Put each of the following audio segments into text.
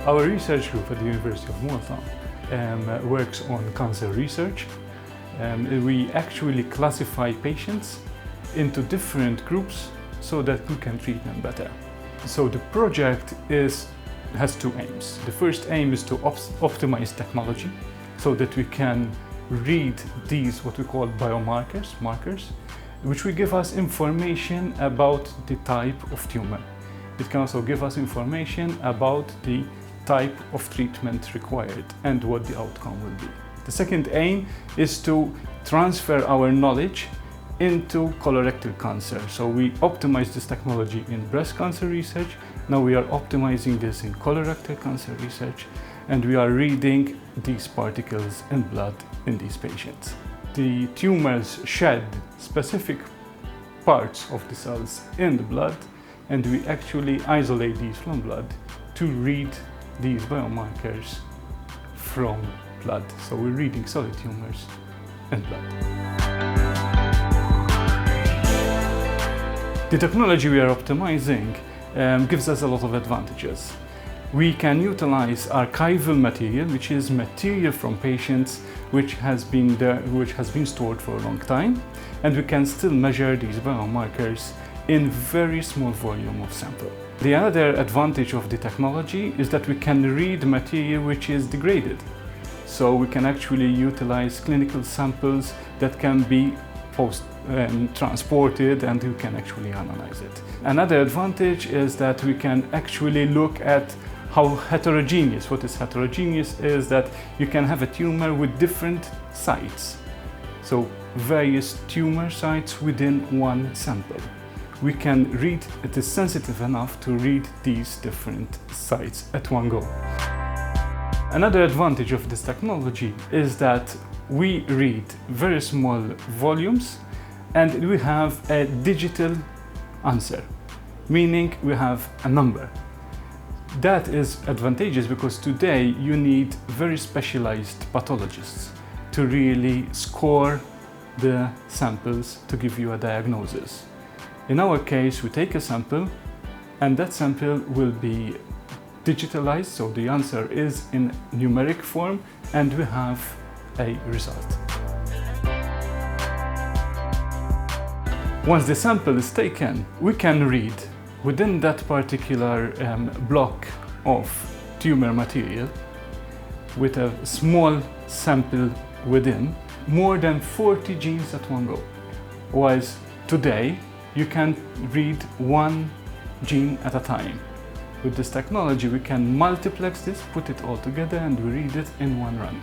Our research group at the University of Malta works on cancer research. We actually classify patients into different groups so that we can treat them better. So the project has two aims. The first aim is to optimize technology so that we can read these what we call markers, which will give us information about the type of tumor. It can also give us information about the type of treatment required and what the outcome will be. The second aim is to transfer our knowledge into colorectal cancer. So we optimize this technology in breast cancer research. Now we are optimizing this in colorectal cancer research, and we are reading these particles in blood in these patients. The tumors shed specific parts of the cells in the blood, and we actually isolate these from blood to read these biomarkers from blood. So we're reading solid tumors in blood. The technology we are optimizing gives us a lot of advantages. We can utilize archival material, which is material from patients which has been stored for a long time, and we can still measure these biomarkers in very small volume of sample. The other advantage of the technology is that we can read material which is degraded. So we can actually utilize clinical samples that can be transported, and we can actually analyze it. Another advantage is that we can actually look at how heterogeneous. What is heterogeneous is that you can have a tumor with different sites. So various tumor sites within one sample. We can read, it is sensitive enough to read these different sites at one go. Another advantage of this technology is that we read very small volumes and we have a digital answer, meaning we have a number. That is advantageous because today you need very specialized pathologists to really score the samples to give you a diagnosis. In our case, we take a sample and that sample will be digitalized, so the answer is in numeric form and we have a result. Once the sample is taken, we can read within that particular block of tumor material with a small sample within more than 40 genes at one go. Whilst today you can read one gene at a time. With this technology we can multiplex this, put it all together, and we read it in one run.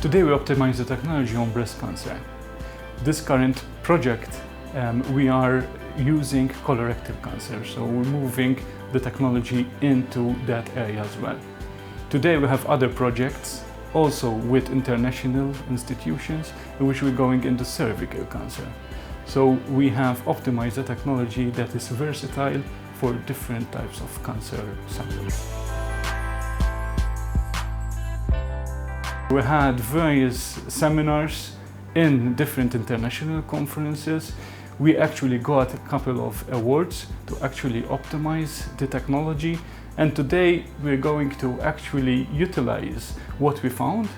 Today we optimize the technology on breast cancer. This current project we are using colorectal cancer, so we're moving the technology into that area as well. Today we have other projects also with international institutions in which we're going into cervical cancer. So we have optimized the technology that is versatile for different types of cancer samples. We had various seminars in different international conferences. We actually got a couple of awards to actually optimize the technology, and today we're going to actually utilize what we found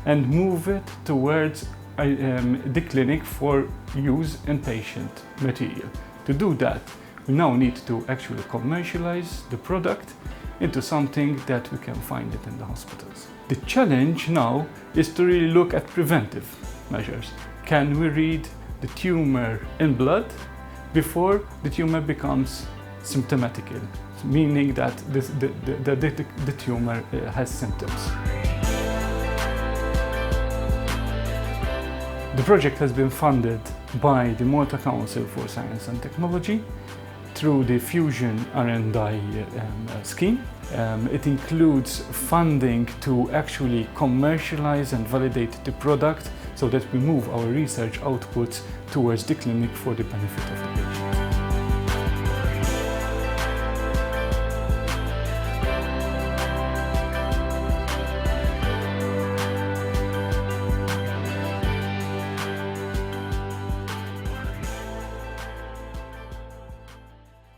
and move it towards the clinic for use in patient material. To do that, we now need to actually commercialize the product into something that we can find it in the hospitals. The challenge now is to really look at preventive measures. Can we read the tumor in blood before the tumor becomes symptomatic, meaning that the tumor has symptoms? The project has been funded by the Malta Council for Science and Technology through the Fusion R&I scheme. It includes funding to actually commercialize and validate the product so that we move our research outputs towards the clinic for the benefit of the patient.